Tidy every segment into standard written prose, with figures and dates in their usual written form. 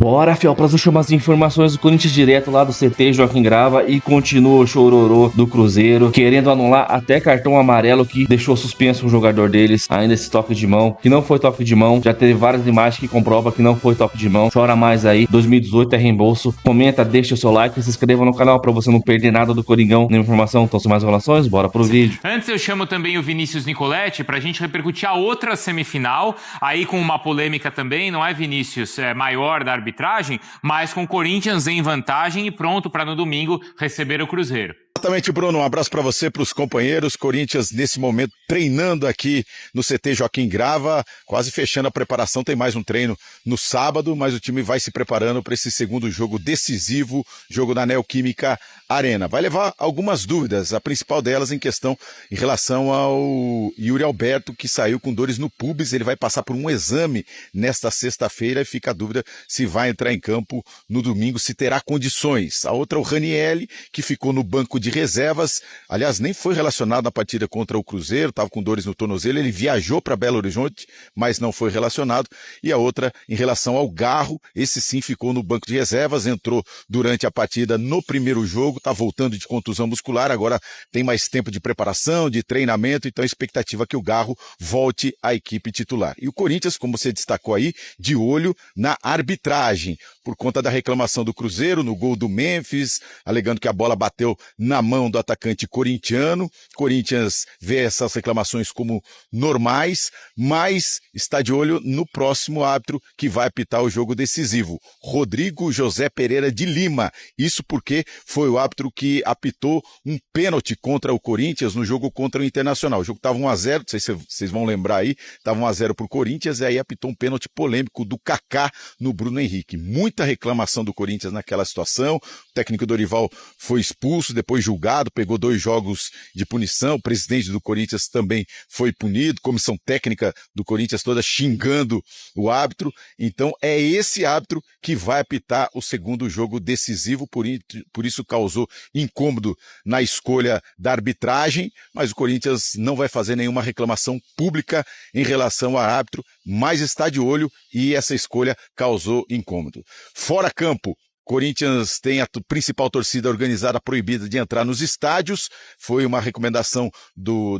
Bora, fiel, para as últimas informações do Corinthians direto lá do CT Joaquim Grava e continua o chororô do Cruzeiro, querendo anular até cartão amarelo que deixou suspenso um jogador deles, ainda esse toque de mão, que não foi toque de mão, já teve várias imagens que comprovam que não foi toque de mão. Chora mais aí, 2018 é reembolso. Comenta, deixa o seu like e se inscreva no canal para você não perder nada do Coringão, nenhuma informação. Então, sem mais informações, bora pro vídeo. Antes eu chamo também o Vinícius Nicoletti pra gente repercutir a outra semifinal, aí com uma polêmica também, não é, Vinícius, maior da arbitragem, mas com o Corinthians em vantagem e pronto para no domingo receber o Cruzeiro. Exatamente, Bruno. Um abraço para você, para os companheiros. Corinthians, nesse momento, treinando aqui no CT Joaquim Grava, quase fechando a preparação. Tem mais um treino no sábado, mas o time vai se preparando para esse segundo jogo decisivo, jogo na Neoquímica Arena. Vai levar algumas dúvidas, a principal delas em questão em relação ao Yuri Alberto, que saiu com dores no pubis. Ele vai passar por um exame nesta sexta-feira e fica a dúvida se vai entrar em campo no domingo, se terá condições. A outra, o Ranieri, que ficou no banco de reservas, aliás, nem foi relacionado na partida contra o Cruzeiro, estava com dores no tornozelo, ele viajou para Belo Horizonte, mas não foi relacionado. E a outra, em relação ao Garro, esse sim ficou no banco de reservas, entrou durante a partida no primeiro jogo, está voltando de contusão muscular, agora tem mais tempo de preparação, de treinamento, então a expectativa é que o Garro volte à equipe titular. E o Corinthians, como você destacou aí, de olho na arbitragem, por conta da reclamação do Cruzeiro no gol do Memphis, alegando que a bola bateu na mão do atacante corintiano. Corinthians vê essas reclamações como normais, mas está de olho no próximo árbitro que vai apitar o jogo decisivo, Rodrigo José Pereira de Lima. Isso porque foi o árbitro que apitou um pênalti contra o Corinthians no jogo contra o Internacional. O jogo estava 1-0, não sei se vocês vão lembrar aí, estava 1-0 para o Corinthians, e aí apitou um pênalti polêmico do Kaká no Bruno Henrique. Muita reclamação do Corinthians naquela situação. O técnico Dorival foi expulso, depois julgado, pegou 2 jogos de punição. O presidente do Corinthians também foi punido, comissão técnica do Corinthians toda xingando o árbitro. Então é esse árbitro que vai apitar o segundo jogo decisivo, por isso causou incômodo na escolha da arbitragem, mas o Corinthians não vai fazer nenhuma reclamação pública em relação ao árbitro, mas está de olho e essa escolha causou incômodo. Fora campo, Corinthians tem a principal torcida organizada proibida de entrar nos estádios. Foi uma recomendação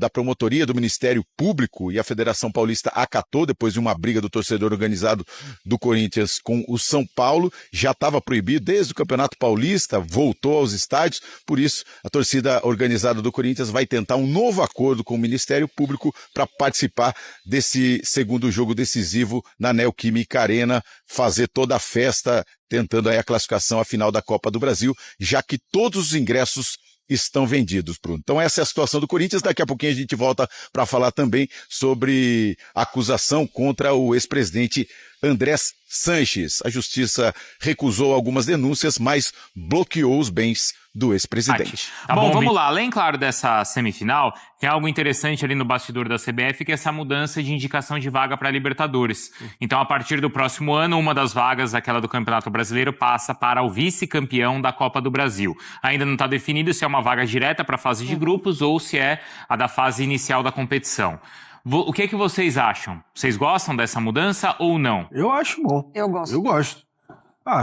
da promotoria do Ministério Público e a Federação Paulista acatou depois de uma briga do torcedor organizado do Corinthians com o São Paulo. Já estava proibido desde o Campeonato Paulista, voltou aos estádios. Por isso, a torcida organizada do Corinthians vai tentar um novo acordo com o Ministério Público para participar desse segundo jogo decisivo na Neoquímica Arena, fazer toda a festa, tentando aí a classificação à final da Copa do Brasil, já que todos os ingressos estão vendidos, Bruno. Então essa é a situação do Corinthians. Daqui a pouquinho a gente volta para falar também sobre a acusação contra o ex-presidente Andrés Sanches. A justiça recusou algumas denúncias, mas bloqueou os bens do ex-presidente. Tá bom, vamos lá. Além, claro, dessa semifinal, tem algo interessante ali no bastidor da CBF, que é essa mudança de indicação de vaga para Libertadores. Então, a partir do próximo ano, uma das vagas, aquela do Campeonato Brasileiro, passa para o vice-campeão da Copa do Brasil. Ainda não está definido se é uma vaga direta para a fase de grupos ou se é a da fase inicial da competição. O que vocês acham? Vocês gostam dessa mudança ou não? Eu acho bom. Eu gosto. Eu gosto.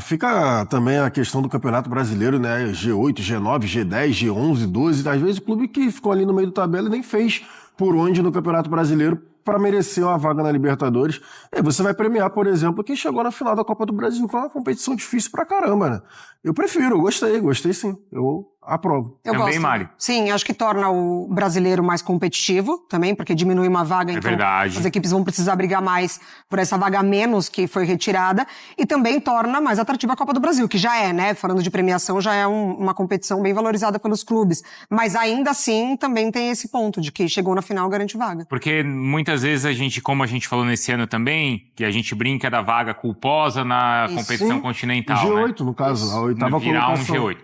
Fica também a questão do Campeonato Brasileiro, né? G8, G9, G10, G11, 12. Às vezes o clube que ficou ali no meio da tabela nem fez por onde no Campeonato Brasileiro para merecer uma vaga na Libertadores. E você vai premiar, por exemplo, quem chegou na final da Copa do Brasil, que é uma competição difícil pra caramba, né? Eu prefiro, eu gostei sim. Eu aprovo. Eu também, gosto. Mari? Sim, acho que torna o brasileiro mais competitivo também, porque diminui uma vaga, então verdade. as equipes vão precisar brigar mais por essa vaga a menos que foi retirada, e também torna mais atrativa a Copa do Brasil, que já é, né, falando de premiação, já é uma competição bem valorizada pelos clubes, mas ainda assim também tem esse ponto de que chegou na final garante vaga. Porque muitas vezes a gente, como a gente falou nesse ano também, que a gente brinca da vaga culposa na competição continental, G8, né? No caso, a oitava virar colocação. um G8.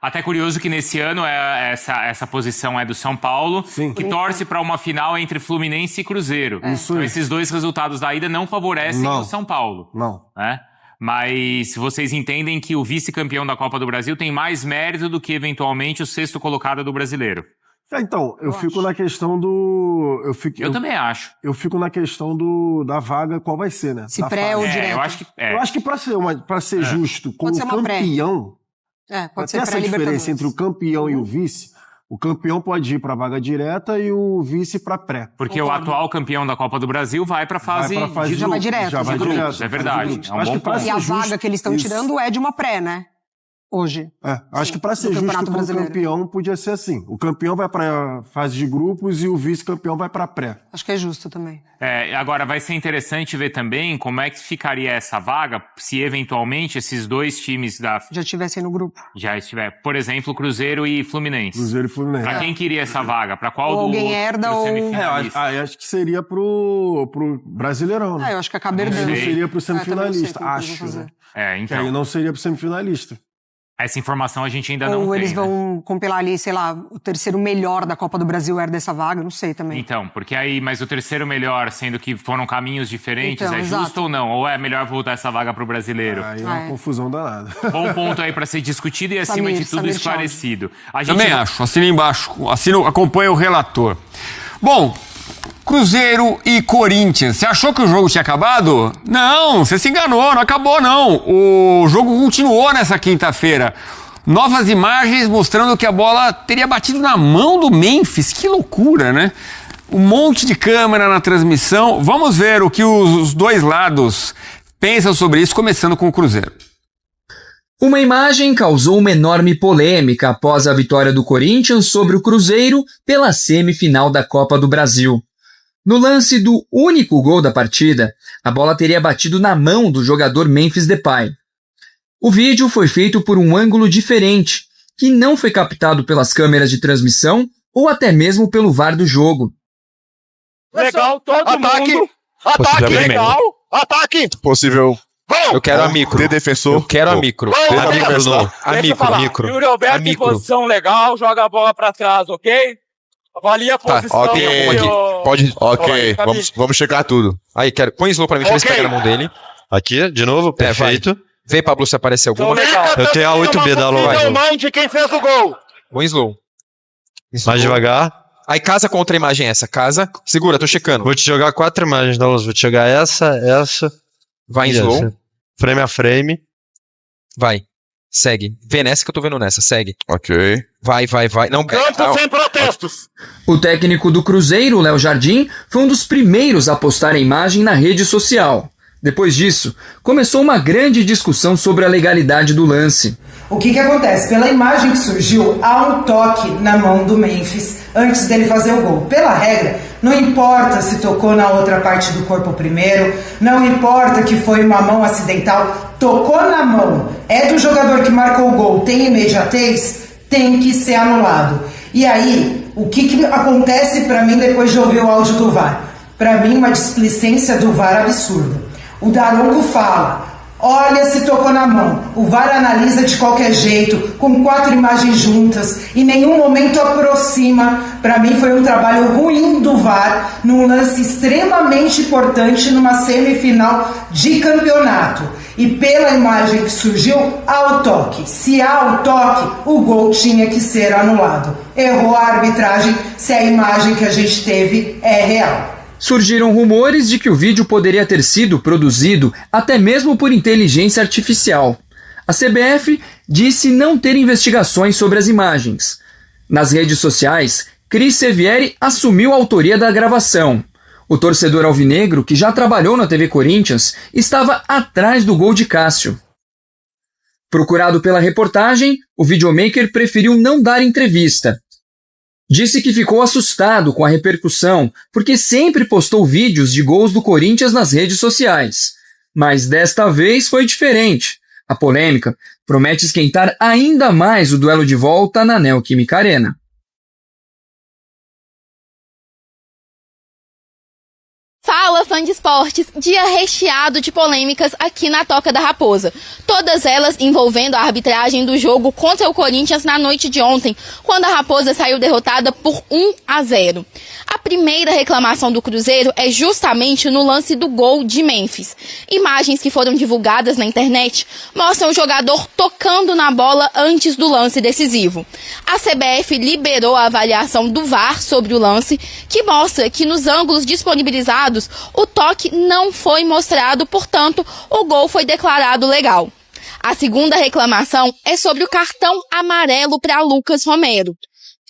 Até curioso que nesse ano essa posição é do São Paulo, Sim. que torce para uma final entre Fluminense e Cruzeiro. Isso Então aí. esses dois resultados da ida não favorecem o São Paulo. Não. Né? Mas vocês entendem que o vice-campeão da Copa do Brasil tem mais mérito do que eventualmente o sexto colocado do brasileiro? Então, eu fico na questão do... Eu também acho. Eu fico na questão da vaga, qual vai ser, né? Se Da pré fase. ou direto. Eu acho que pra ser justo, com Pode o ser uma pré. campeão, Pode tem ser essa diferença entre o campeão e o vice. O campeão pode ir pra vaga direta e o vice pra pré. Porque o atual campeão da Copa do Brasil vai pra fase Já vai direto. Já vai de grupos, direto. é verdade. É um Acho bom que pra ponto. E a ser justo, vaga que eles estão isso. tirando é de uma pré, né? Hoje. Acho que pra ser do justo Campeonato com o Brasileiro. campeão podia ser assim. O campeão vai pra fase de grupos e o vice-campeão vai pra pré. Acho que é justo também. Agora, vai ser interessante ver também como é que ficaria essa vaga se eventualmente esses dois times Já estivessem no grupo. já estiver, por exemplo, Cruzeiro e Fluminense. Cruzeiro e Fluminense. Pra quem queria essa vaga? Pra qual Ou alguém herda ou- semifinalista? Acho que seria pro Brasileirão, né? Eu acho que acaba herdando. Aí não seria pro também não sei semifinalista, como que eles acho. vão fazer. Né? Que Então, aí não seria pro semifinalista. essa informação a gente ainda não Ou tem. eles né? vão compilar ali, sei lá, o terceiro melhor da Copa do Brasil herda essa vaga, não sei também. Então, porque aí, mas o terceiro melhor, sendo que foram caminhos diferentes, Então, é exato. justo ou não? Ou é melhor voltar essa vaga pro brasileiro? Aí é uma confusão danada. Bom ponto aí pra ser discutido e, acima de tudo, Samir esclarecido. A gente Também acho, assina embaixo, acompanha o relator. Bom, Cruzeiro e Corinthians, você achou que o jogo tinha acabado? Não, você se enganou, não acabou não. O jogo continuou nessa quinta-feira. Novas imagens mostrando que a bola teria batido na mão do Memphis, que loucura, né? Um monte de câmera na transmissão. Vamos ver o que os dois lados pensam sobre isso, começando com o Cruzeiro. Uma imagem causou uma enorme polêmica após a vitória do Corinthians sobre o Cruzeiro pela semifinal da Copa do Brasil. No lance do único gol da partida, a bola teria batido na mão do jogador Memphis Depay. O vídeo foi feito por um ângulo diferente, que não foi captado pelas câmeras de transmissão ou até mesmo pelo VAR do jogo. Legal, todo Ataque. mundo. Ataque, Legal. Ataque! Possível. Eu quero a micro. De defensor. Eu quero a micro. Vamos, A micro, vamos, não. vamos. A Deixa eu micro, falar. micro. Yuri Alberto A em micro. posição legal, joga a bola pra trás, ok? Avalia a Tá, posição. ok. Pode. Ok, Cabe. vamos checar tudo. Aí, põe slow pra mim, deixa eu ver se Ok. pega na mão dele. Aqui, de novo, perfeito. Vê, Pablo, se aparecer Então, alguma. legal. Eu tenho a 8B da Low. Vai. de quem fez o gol. Põe slow. Mais devagar. Aí casa contra a imagem essa. Casa. Segura, tô checando. Vou te jogar 4 imagens da luz. Vou te jogar essa. Vai em e slow. essa. Frame a frame. Vai. Segue. Vê nessa que eu tô vendo nessa. Segue. Ok. Vai. Não, Campo sem protestos. O técnico do Cruzeiro, Léo Jardim, foi um dos primeiros a postar a imagem na rede social. Depois disso, começou uma grande discussão sobre a legalidade do lance. O que acontece? Pela imagem que surgiu, há um toque na mão do Memphis antes dele fazer o gol. Pela regra, não importa se tocou na outra parte do corpo primeiro, não importa que foi uma mão acidental, tocou na mão, é do jogador que marcou o gol, tem imediatez, tem que ser anulado. E aí, o que acontece pra mim depois de ouvir o áudio do VAR? Pra mim, uma displicência do VAR absurda. O Daronco fala, olha se tocou na mão. O VAR analisa de qualquer jeito, com 4 imagens juntas, em nenhum momento aproxima. Para mim foi um trabalho ruim do VAR, num lance extremamente importante, numa semifinal de campeonato. E pela imagem que surgiu, há o toque. Se há o toque, o gol tinha que ser anulado. Errou a arbitragem se a imagem que a gente teve é real. Surgiram rumores de que o vídeo poderia ter sido produzido até mesmo por inteligência artificial. A CBF disse não ter investigações sobre as imagens. Nas redes sociais, Cris Sevieri assumiu a autoria da gravação. O torcedor alvinegro, que já trabalhou na TV Corinthians, estava atrás do gol de Cássio. Procurado pela reportagem, o videomaker preferiu não dar entrevista. Disse que ficou assustado com a repercussão, porque sempre postou vídeos de gols do Corinthians nas redes sociais. Mas desta vez foi diferente. A polêmica promete esquentar ainda mais o duelo de volta na Neoquímica Arena. Fala, fã de esportes! Dia recheado de polêmicas aqui na Toca da Raposa. Todas elas envolvendo a arbitragem do jogo contra o Corinthians na noite de ontem, quando a Raposa saiu derrotada por 1-0. A A primeira reclamação do Cruzeiro é justamente no lance do gol de Memphis. Imagens que foram divulgadas na internet mostram o jogador tocando na bola antes do lance decisivo. A CBF liberou a avaliação do VAR sobre o lance, que mostra que nos ângulos disponibilizados o toque não foi mostrado, portanto, o gol foi declarado legal. A segunda reclamação é sobre o cartão amarelo para Lucas Romero.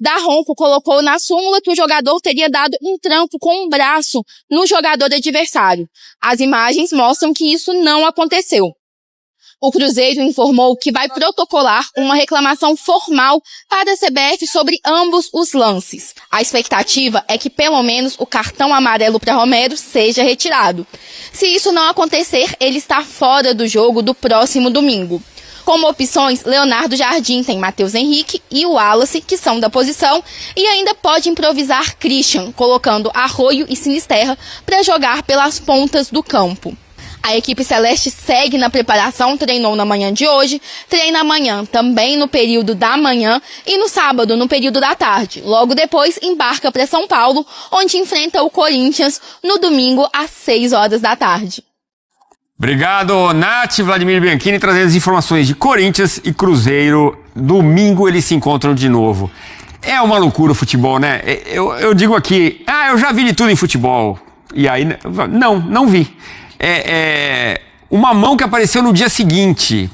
Daronco colocou na súmula que o jogador teria dado um tranco com um braço no jogador adversário. As imagens mostram que isso não aconteceu. O Cruzeiro informou que vai protocolar uma reclamação formal para a CBF sobre ambos os lances. A expectativa é que pelo menos o cartão amarelo para Romero seja retirado. Se isso não acontecer, ele está fora do jogo do próximo domingo. Como opções, Leonardo Jardim tem Matheus Henrique e o Wallace, que são da posição, e ainda pode improvisar Christian, colocando Arroio e Sinisterra para jogar pelas pontas do campo. A equipe celeste segue na preparação, treinou na manhã de hoje, treina amanhã também no período da manhã e no sábado no período da tarde. Logo depois embarca para São Paulo, onde enfrenta o Corinthians no domingo às 6 horas da tarde. Obrigado, Nath. Vladimir Bianchini trazendo as informações de Corinthians e Cruzeiro. Domingo eles se encontram de novo. É uma loucura o futebol, né? Eu digo aqui, eu já vi de tudo em futebol. E aí, não vi. Uma mão que apareceu no dia seguinte.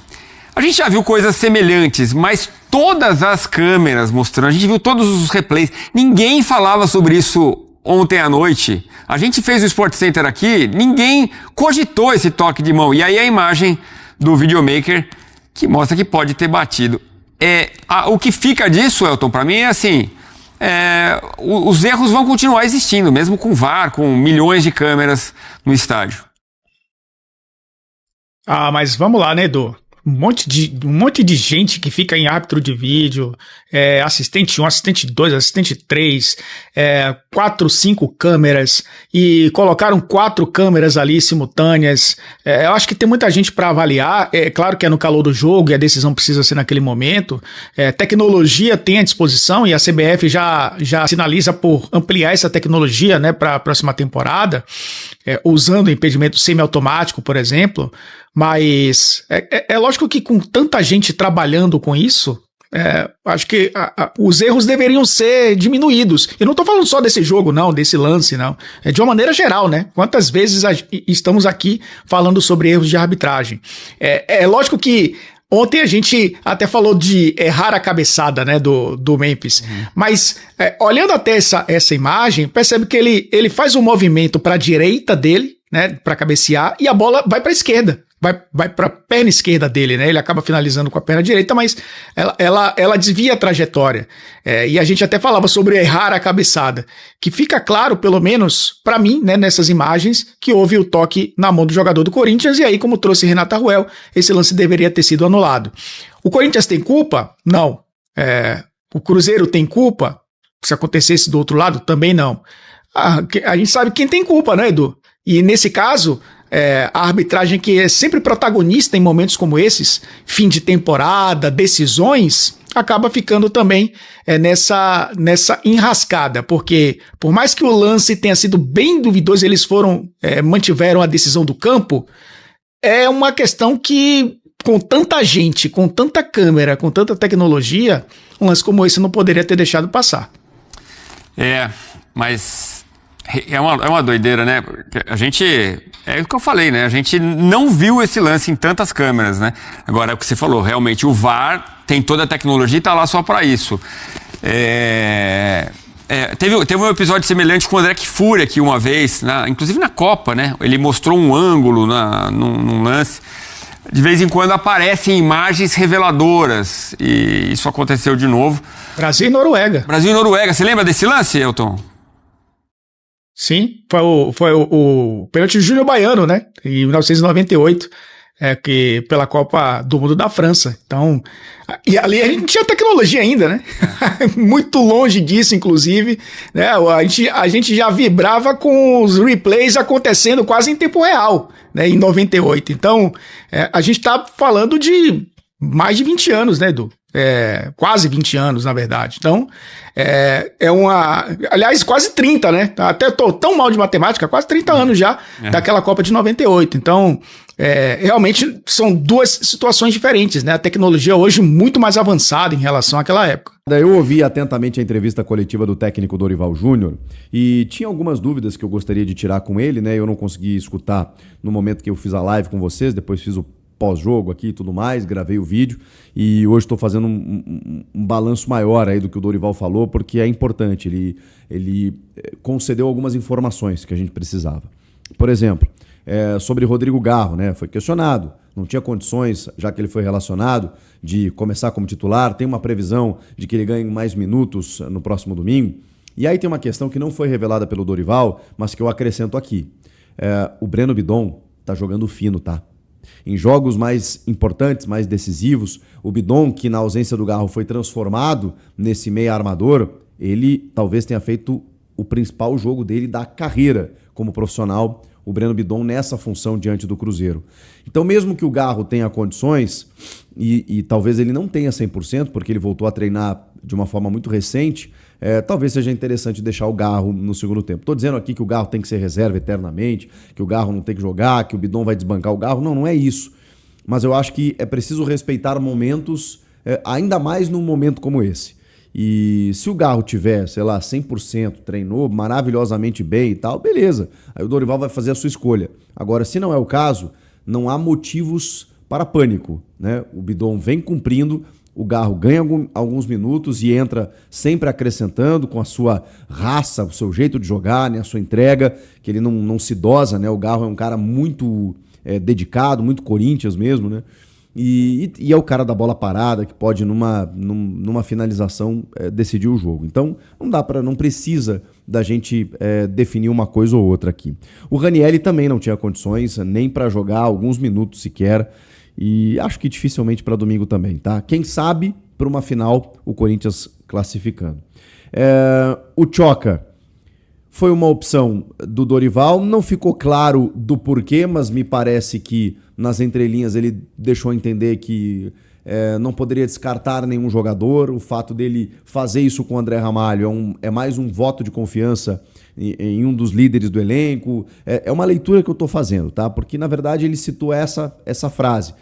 A gente já viu coisas semelhantes, mas todas as câmeras mostrando, a gente viu todos os replays. Ninguém falava sobre isso ontem à noite. A gente fez o Sport Center aqui, ninguém cogitou esse toque de mão. E aí a imagem do videomaker que mostra que pode ter batido. O que fica disso, Elton, para mim é assim, os erros vão continuar existindo, mesmo com VAR, com milhões de câmeras no estádio. Mas vamos lá, né, Edu? Um monte de gente que fica em árbitro de vídeo, assistente 1, assistente 2, assistente 3, 4, 5 câmeras, e colocaram 4 câmeras ali simultâneas. Eu acho que tem muita gente para avaliar. É claro que é no calor do jogo e a decisão precisa ser naquele momento. Tecnologia tem à disposição e a CBF já sinaliza por ampliar essa tecnologia, né, para a próxima temporada, usando impedimento semiautomático, por exemplo. Mas é lógico que com tanta gente trabalhando com isso, acho que os erros deveriam ser diminuídos. Eu não estou falando só desse jogo, não, desse lance, não. É de uma maneira geral, né? Quantas vezes estamos aqui falando sobre erros de arbitragem? É lógico que ontem a gente até falou de errar a cabeçada, né, do Memphis. Mas olhando até essa imagem, percebe que ele faz um movimento para a direita dele, né, para cabecear, e a bola vai para a esquerda. Vai para a perna esquerda dele, né? Ele acaba finalizando com a perna direita, mas ela desvia a trajetória. E a gente até falava sobre errar a cabeçada, que fica claro, pelo menos para mim, né, nessas imagens, que houve o toque na mão do jogador do Corinthians, e aí, como trouxe Renata Ruel, esse lance deveria ter sido anulado. O Corinthians tem culpa? Não. O Cruzeiro tem culpa? Se acontecesse do outro lado, também não. A gente sabe quem tem culpa, né, Edu? E nesse caso, a arbitragem, que é sempre protagonista em momentos como esses, fim de temporada, decisões, acaba ficando também nessa enrascada, porque por mais que o lance tenha sido bem duvidoso, eles mantiveram a decisão do campo. É uma questão que, com tanta gente, com tanta câmera, com tanta tecnologia, um lance como esse não poderia ter deixado passar. Mas é uma doideira, né? A gente, é o que eu falei, né? A gente não viu esse lance em tantas câmeras, né? Agora, é o que você falou, realmente o VAR tem toda a tecnologia e tá lá só para isso. Teve um episódio semelhante com o André Kfouri aqui uma vez, inclusive na Copa, né? Ele mostrou um ângulo num lance. De vez em quando aparecem imagens reveladoras, e isso aconteceu de novo. Brasil e Noruega. Você lembra desse lance, Elton? Sim, foi o pênalti de Júnior Baiano, né? Em 1998, pela Copa do Mundo da França. Então, e ali a gente não tinha tecnologia ainda, né? Muito longe disso, inclusive, né? A gente já vibrava com os replays acontecendo quase em tempo real, né? Em 98. Então, a gente tá falando de mais de 20 anos, né, Edu? quase 20 anos, na verdade. Então, aliás, quase 30, né? Até tô tão mal de matemática, quase 30 anos já daquela Copa de 98. Então, realmente são duas situações diferentes, né? A tecnologia hoje muito mais avançada em relação àquela época. Eu ouvi atentamente a entrevista coletiva do técnico Dorival Júnior e tinha algumas dúvidas que eu gostaria de tirar com ele, né? Eu não consegui escutar no momento que eu fiz a live com vocês, depois fiz o pós-jogo aqui e tudo mais, gravei o vídeo e hoje estou fazendo um balanço maior aí do que o Dorival falou, porque é importante, ele concedeu algumas informações que a gente precisava. Por exemplo, sobre Rodrigo Garro, né? Foi questionado, não tinha condições, já que ele foi relacionado, de começar como titular, tem uma previsão de que ele ganhe mais minutos no próximo domingo. E aí tem uma questão que não foi revelada pelo Dorival, mas que eu acrescento aqui. O Breno Bidon tá jogando fino, tá? Em jogos mais importantes, mais decisivos, o Bidon, que na ausência do Garro foi transformado nesse meia armador, ele talvez tenha feito o principal jogo dele da carreira como profissional, o Breno Bidon nessa função diante do Cruzeiro. Então, mesmo que o Garro tenha condições, e talvez ele não tenha 100%, porque ele voltou a treinar de uma forma muito recente, talvez seja interessante deixar o Garro no segundo tempo. Estou dizendo aqui que o Garro tem que ser reserva eternamente, que o Garro não tem que jogar, que o Bidon vai desbancar o Garro. Não, não é isso. Mas eu acho que é preciso respeitar momentos, ainda mais num momento como esse. E se o Garro tiver, sei lá, 100%, treinou maravilhosamente bem e tal, beleza. Aí o Dorival vai fazer a sua escolha. Agora, se não é o caso, não há motivos para pânico, né? O Bidon vem cumprindo, o Garro ganha alguns minutos e entra sempre acrescentando com a sua raça, o seu jeito de jogar, né? A sua entrega, que ele não se dosa, né? O Garro é um cara muito dedicado, muito Corinthians mesmo, né? E é o cara da bola parada que pode numa finalização decidir o jogo. Então não precisa da gente definir uma coisa ou outra aqui. O Ranieri também não tinha condições nem para jogar alguns minutos sequer e acho que dificilmente para domingo também, tá? Quem sabe para uma final o Corinthians classificando. O Tchoca foi uma opção do Dorival, não ficou claro do porquê, mas me parece que nas entrelinhas ele deixou entender que não poderia descartar nenhum jogador. O fato dele fazer isso com o André Ramalho é mais um voto de confiança em um dos líderes do elenco. É uma leitura que eu estou fazendo, tá? Porque na verdade ele citou essa frase.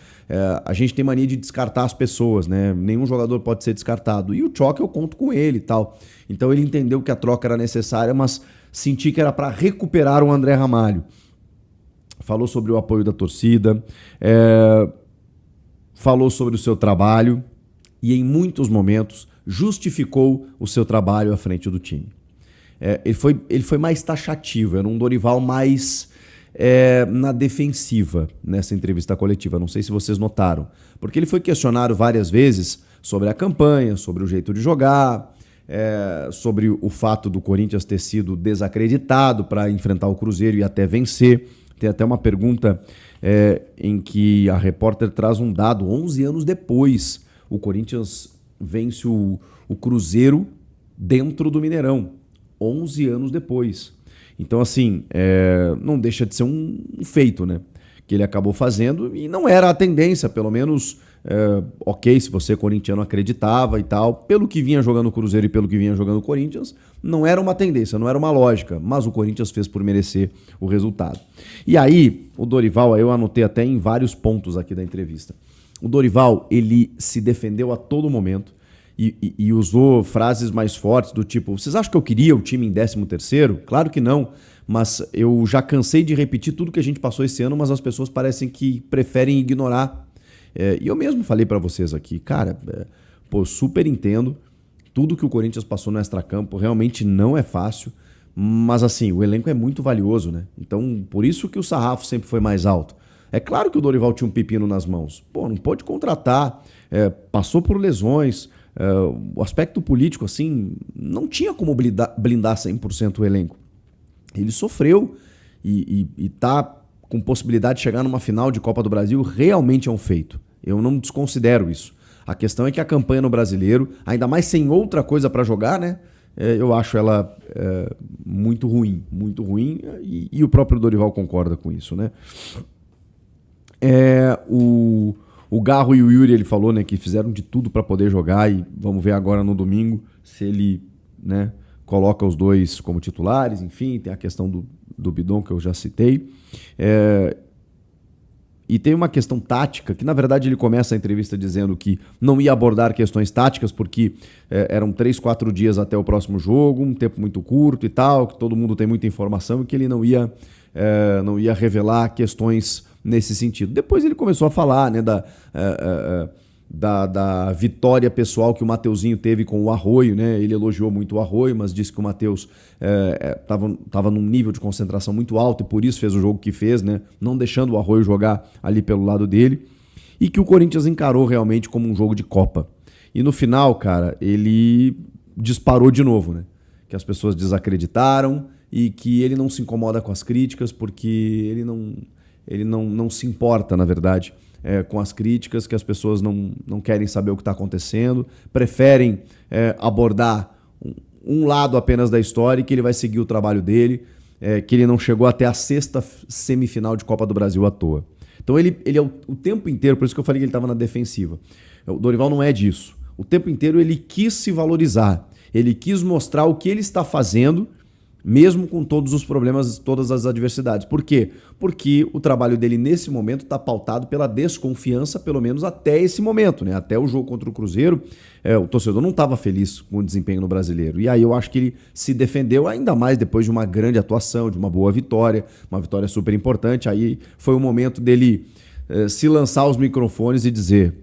A gente tem mania de descartar as pessoas, né? Nenhum jogador pode ser descartado. E o Tchoca eu conto com ele e tal. Então ele entendeu que a troca era necessária, mas senti que era para recuperar o André Ramalho. Falou sobre o apoio da torcida, falou sobre o seu trabalho e em muitos momentos justificou o seu trabalho à frente do time. Ele foi mais taxativo, era um Dorival mais na defensiva nessa entrevista coletiva. Não sei se vocês notaram, porque ele foi questionado várias vezes sobre a campanha, sobre o jeito de jogar, sobre o fato do Corinthians ter sido desacreditado para enfrentar o Cruzeiro e até vencer. Tem até uma pergunta em que a repórter traz um dado. 11 anos depois, o Corinthians vence o Cruzeiro dentro do Mineirão. 11 anos depois. Então, assim, não deixa de ser um feito, né? Que ele acabou fazendo e não era a tendência, pelo menos, ok, se você corintiano acreditava e tal, pelo que vinha jogando o Cruzeiro e pelo que vinha jogando o Corinthians, não era uma tendência, não era uma lógica, mas o Corinthians fez por merecer o resultado. E aí, o Dorival, eu anotei até em vários pontos aqui da entrevista, o Dorival, ele se defendeu a todo momento e usou frases mais fortes do tipo, vocês acham que eu queria o time em 13º? Claro que não, mas eu já cansei de repetir tudo que a gente passou esse ano, mas as pessoas parecem que preferem ignorar. E eu mesmo falei pra vocês aqui, cara, super entendo tudo que o Corinthians passou no extracampo, realmente não é fácil, mas assim, o elenco é muito valioso, né? Então, por isso que o sarrafo sempre foi mais alto. É claro que o Dorival tinha um pepino nas mãos, não pôde contratar, passou por lesões, o aspecto político, assim, não tinha como blindar 100% o elenco. Ele sofreu e tá com possibilidade de chegar numa final de Copa do Brasil, realmente é um feito. Eu não desconsidero isso. A questão é que a campanha no Brasileiro, ainda mais sem outra coisa para jogar, né? Eu acho ela muito ruim e o próprio Dorival concorda com isso, né? O O Garro e o Yuri, ele falou, né, que fizeram de tudo para poder jogar e vamos ver agora no domingo se ele, né, coloca os dois como titulares. Enfim, tem a questão do Bidon que eu já citei. E tem uma questão tática, que na verdade ele começa a entrevista dizendo que não ia abordar questões táticas porque eram 3, 4 dias até o próximo jogo, um tempo muito curto e tal, que todo mundo tem muita informação e que ele não ia revelar questões nesse sentido. Depois ele começou a falar, né, da vitória pessoal que o Mateuzinho teve com o Arroio, né? Ele elogiou muito o Arroio, mas disse que o Matheus estava num nível de concentração muito alto e por isso fez o jogo que fez, né? Não deixando o Arroio jogar ali pelo lado dele, e que o Corinthians encarou realmente como um jogo de Copa. E no final, cara, ele disparou de novo, né? Que as pessoas desacreditaram e que ele não se incomoda com as críticas porque ele não se importa, na verdade, com as críticas, que as pessoas não querem saber o que está acontecendo, preferem abordar um lado apenas da história e que ele vai seguir o trabalho dele, que ele não chegou até a 6ª semifinal de Copa do Brasil à toa. Então ele é o tempo inteiro, por isso que eu falei que ele estava na defensiva. O Dorival não é disso. O tempo inteiro ele quis se valorizar, ele quis mostrar o que ele está fazendo, mesmo com todos os problemas, todas as adversidades. Por quê? Porque o trabalho dele nesse momento está pautado pela desconfiança, pelo menos até esse momento, né? Até o jogo contra o Cruzeiro, o torcedor não estava feliz com o desempenho no Brasileiro. E aí eu acho que ele se defendeu ainda mais depois de uma grande atuação, de uma boa vitória, uma vitória super importante. Aí foi o momento dele se lançar aos microfones e dizer,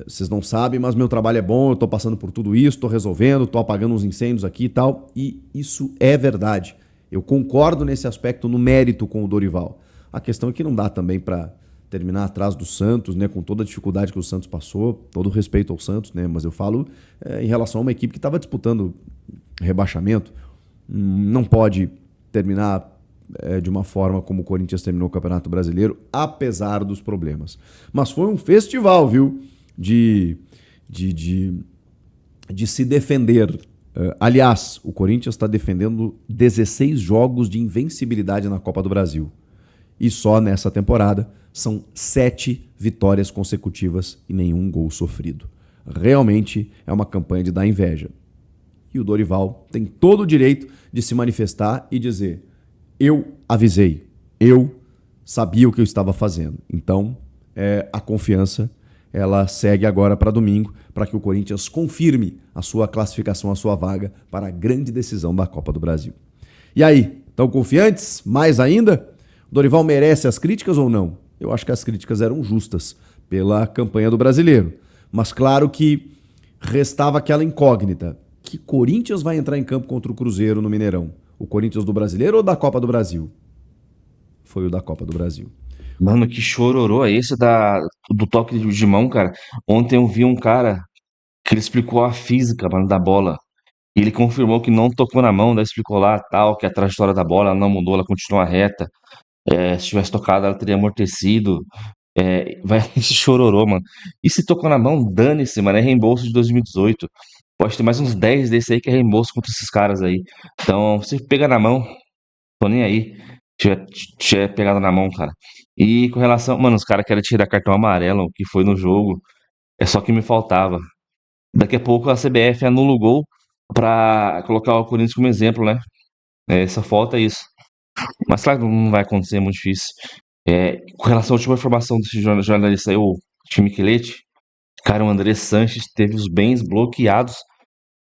vocês não sabem, mas meu trabalho é bom, eu tô passando por tudo isso, tô resolvendo, tô apagando uns incêndios aqui e tal. E isso é verdade. Eu concordo nesse aspecto, no mérito com o Dorival. A questão é que não dá também para terminar atrás do Santos, né, com toda a dificuldade que o Santos passou, todo respeito ao Santos, né, mas eu falo em relação a uma equipe que estava disputando rebaixamento. Não pode terminar de uma forma como o Corinthians terminou o Campeonato Brasileiro, apesar dos problemas. Mas foi um festival, viu? De se defender. Aliás, o Corinthians está defendendo 16 jogos de invencibilidade na Copa do Brasil. E só nessa temporada são 7 vitórias consecutivas e nenhum gol sofrido. Realmente é uma campanha de dar inveja. E o Dorival tem todo o direito de se manifestar e dizer: eu avisei, eu sabia o que eu estava fazendo. Então, a confiança ela segue agora para domingo, para que o Corinthians confirme a sua classificação, a sua vaga para a grande decisão da Copa do Brasil. E aí, estão confiantes? Mais ainda? O Dorival merece as críticas ou não? Eu acho que as críticas eram justas pela campanha do Brasileiro. Mas claro que restava aquela incógnita. Que Corinthians vai entrar em campo contra o Cruzeiro no Mineirão? O Corinthians do Brasileiro ou da Copa do Brasil? Foi o da Copa do Brasil. Mano, que chororô é esse do toque de mão, cara? Ontem eu vi um cara que ele explicou a física, mano, da bola. E ele confirmou que não tocou na mão, daí explicou lá, tal, que a trajetória da bola ela não mudou, ela continua reta. Se tivesse tocado, ela teria amortecido. Vai esse chororô, mano. E se tocou na mão, dane-se, mano, é reembolso de 2018. Pode ter mais uns 10 desse aí que é reembolso contra esses caras aí. Então, se pega na mão, tô nem aí. Tiver pegado na mão, cara. E com relação, mano, os caras querem tirar cartão amarelo, o que foi no jogo. É só que me faltava. Daqui a pouco a CBF anula o gol pra colocar o Corinthians como exemplo, né? Só falta isso. Mas claro que não vai acontecer, é muito difícil. Com relação à última informação desse jornalista aí, o Chimiquelete, cara, o André Sanches teve os bens bloqueados.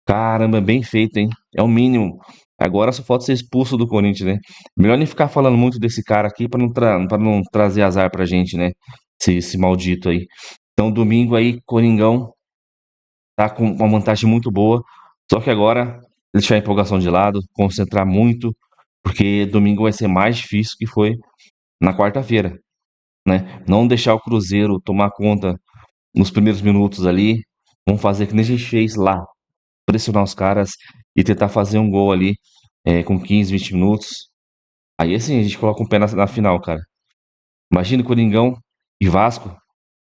Caramba, bem feito, hein? É o mínimo. Agora só falta ser expulso do Corinthians, né? Melhor nem ficar falando muito desse cara aqui pra não trazer azar pra gente, né? Esse maldito aí. Então, domingo aí, Coringão tá com uma vantagem muito boa. Só que agora, deixar a empolgação de lado, concentrar muito, porque domingo vai ser mais difícil que foi na quarta-feira, né? Não deixar o Cruzeiro tomar conta nos primeiros minutos ali. Vamos fazer que nem a gente fez lá. Pressionar os caras e tentar fazer um gol ali com 15, 20 minutos. Aí assim, a gente coloca um pé na final, cara. Imagina o Coringão e Vasco.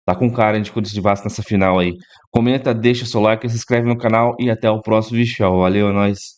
Tá com cara de Corinthians de Vasco nessa final aí. Comenta, deixa o seu like, se inscreve no canal e até o próximo vídeo. Valeu, é nóis.